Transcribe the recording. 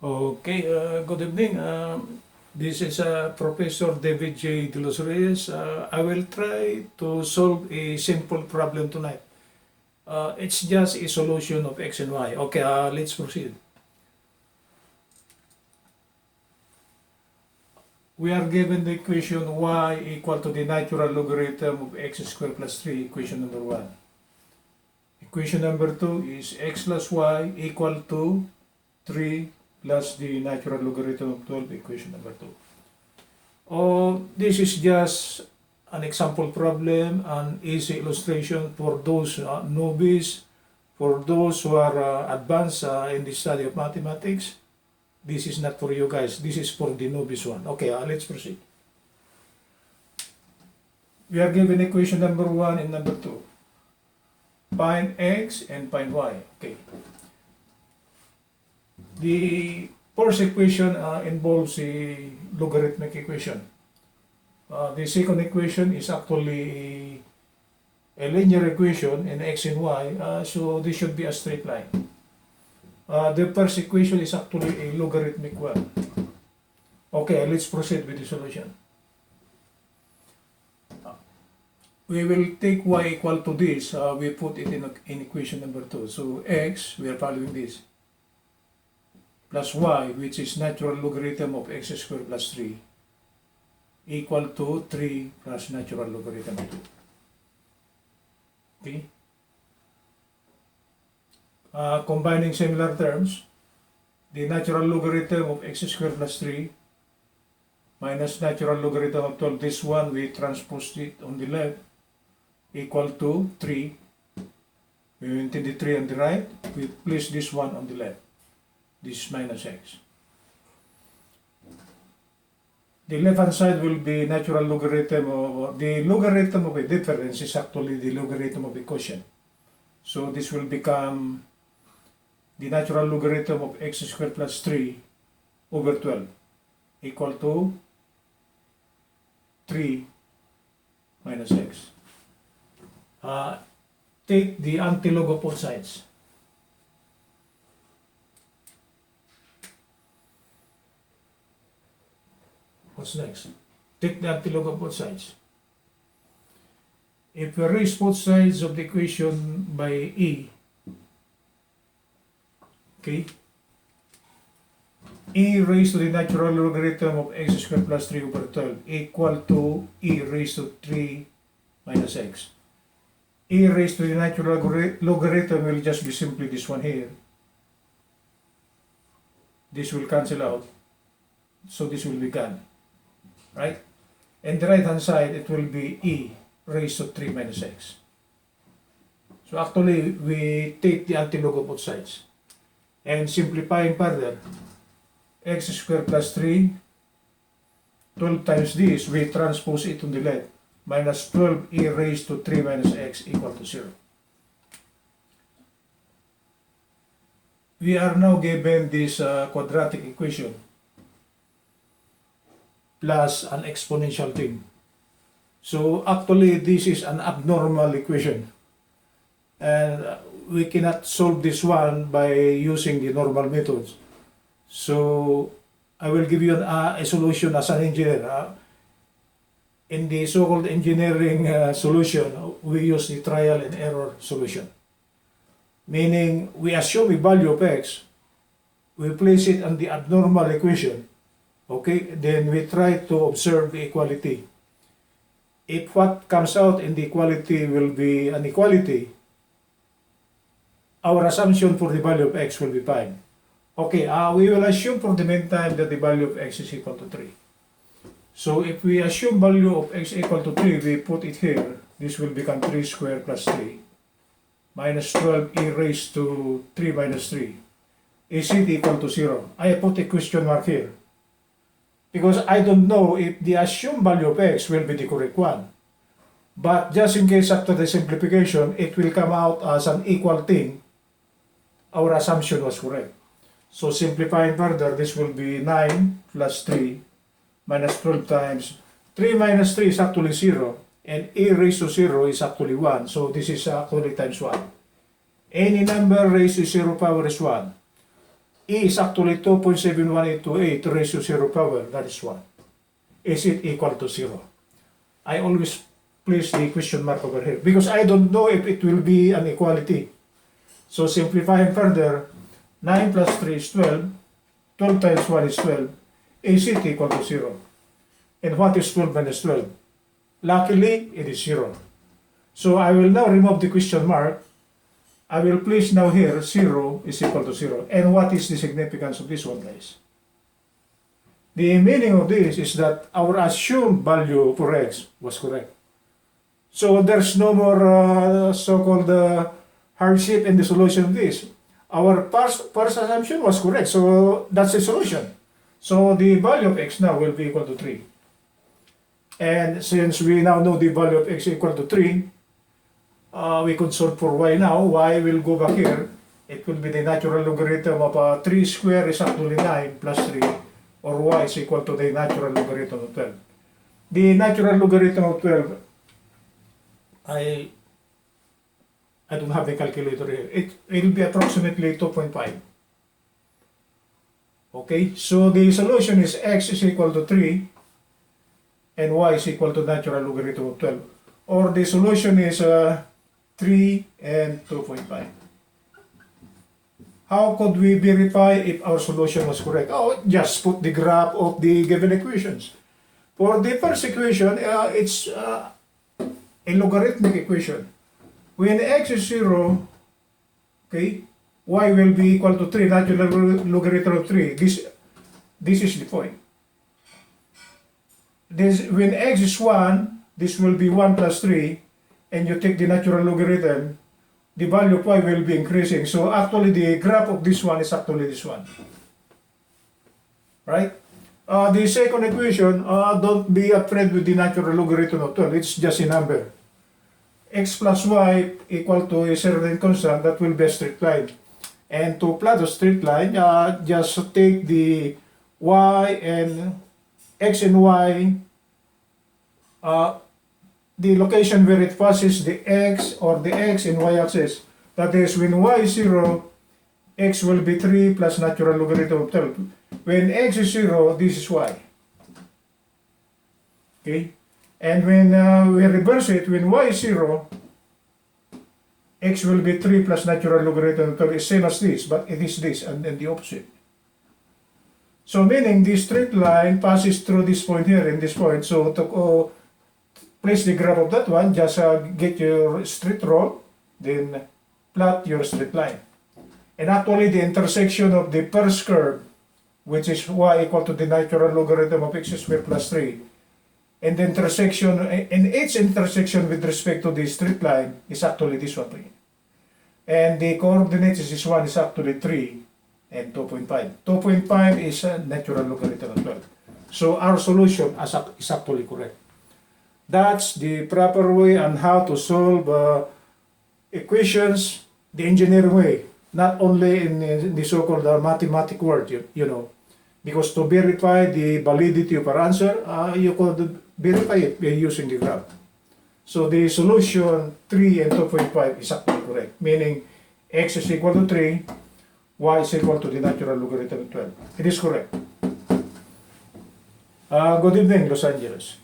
Okay, good evening. This is Professor David J. De Los Reyes. I will try to solve a simple problem tonight. It's just a solution of x and y. Okay, let's proceed. We are given the equation y equal to the natural logarithm of x squared plus 3, equation number 1. Equation number 2 is x plus y equal to 3 plus the natural logarithm of 12, equation number 2. This is just an example problem, an easy illustration for those newbies, for those who are advanced in the study of mathematics. This is not for you guys, this is for the newbies one. Okay, let's proceed. We are given equation number 1 and number 2. Find x and find y. Okay. The first equation involves a logarithmic equation. The second equation is actually a linear equation in x and y, so this should be a straight line. The first equation is actually a logarithmic one. Okay, let's proceed with the solution. We will take y equal to this, we put it in equation number 2. So x, we are following this, plus y, which is natural logarithm of x squared plus 3, equal to 3 plus natural logarithm of 2. Okay? Combining similar terms, the natural logarithm of x squared plus 3 minus natural logarithm of 12, this one we transposed it on the left, equal to 3. We maintain the 3 on the right, we place this one on the left. This is minus x. The left hand side will be natural logarithm of the logarithm of a difference is actually the logarithm of a quotient. So this will become the natural logarithm of x squared plus 3 over 12 equal to 3 minus x. Take the antilog of both sides. What's next? Take the antilog of both sides. If we raise both sides of the equation by e, okay, e raised to the natural logarithm of x squared plus 3 over 12 equal to e raised to 3 minus x. E raised to the natural logarithm will just be simply this one here. This will cancel out, so this will be gone, right? And the right hand side, it will be e raised to 3 minus x. So actually, we take the antilog of both sides. And simplifying further, x squared plus 3, 12 times this, we transpose it on the left, minus 12 e raised to 3 minus x equal to 0. We are now given this quadratic equation plus an exponential thing. So actually this is an abnormal equation, and we cannot solve this one by using the normal methods. So I will give you a solution as an engineer. In the so-called engineering solution, we use the trial and error solution. Meaning, we assume a value of x, we place it on the abnormal equation, okay? Then we try to observe the equality. If what comes out in the equality will be an equality, our assumption for the value of x will be fine. Okay, we will assume for the meantime that the value of x is equal to 3. So if we assume value of x equal to 3, we put it here. This will become 3 squared plus 3 minus 12 e raised to 3 minus 3. Is it equal to 0? I put a question mark here, because I don't know if the assumed value of x will be the correct one. But just in case after the simplification, it will come out as an equal thing, our assumption was correct. So simplifying further, this will be 9 plus 3 minus 12 times 3 minus 3 is actually 0, and e raised to 0 is actually 1. So this is actually times 1. Any number raised to 0 power is 1. E is actually 2.71828 ratio 0 power, that is 1. Is it equal to 0? I always place the question mark over here because I don't know if it will be an equality. So simplifying further, 9 plus 3 is 12, 12 times 1 is 12, is it equal to 0? And what is 12 minus 12? Luckily, it is 0. So I will now remove the question mark. I will place now here 0 is equal to 0. And what is the significance of this one, guys? The meaning of this is that our assumed value for x was correct. So there's no more so-called hardship in the solution of this. Our first assumption was correct, so that's the solution. So the value of x now will be equal to 3. And since we now know the value of x equal to 3, we could solve for y now. Y will go back here. It will be the natural logarithm of 3 squared is actually 9 plus 3, or y is equal to the natural logarithm of 12. The natural logarithm of 12, I don't have the calculator here. It will be approximately 2.5. Okay, so the solution is x is equal to 3 and y is equal to natural logarithm of 12. Or the solution is 3 and 2.5. How could we verify if our solution was correct? Oh, just put the graph of the given equations. For the first equation, it's a logarithmic equation. When x is 0, okay, y will be equal to 3, natural logarithm of 3. This is the point. When x is 1, this will be 1 plus 3, and you take the natural logarithm, the value of y will be increasing. So actually the graph of this one is actually this one. Right? The second equation, don't be afraid with the natural logarithm of 12. It's just a number. X plus y equal to a certain constant, that will be a straight line. And to plot a straight line, just take the y and x and y, the location where it passes the x or the x and y axis. That is, when y is 0, x will be 3 plus natural logarithm of 12. When x is 0, this is y. Okay? And when we reverse it, when y is 0, x will be 3 plus natural logarithm of 12 is same as this, but it is this, and then the opposite. So meaning this straight line passes through this point here and this point. So to place the graph of that one, just get your straight rule, then plot your straight line. And actually the intersection of the first curve, which is y equal to the natural logarithm of x squared plus 3, and the intersection, and its intersection with respect to the straight line is actually this one. And the coordinates is this one is actually 3 and 2.5. 2.5 is a natural logarithm of 12. So our solution is actually correct. That's the proper way on how to solve equations the engineering way, not only in the so-called mathematical world, you know. Because to verify the validity of our answer, you could verify it by using the graph. So the solution 3 and 2.5 is actually correct, meaning x is equal to 3, y is equal to the natural logarithm of 12. It is correct. Good evening, Los Angeles.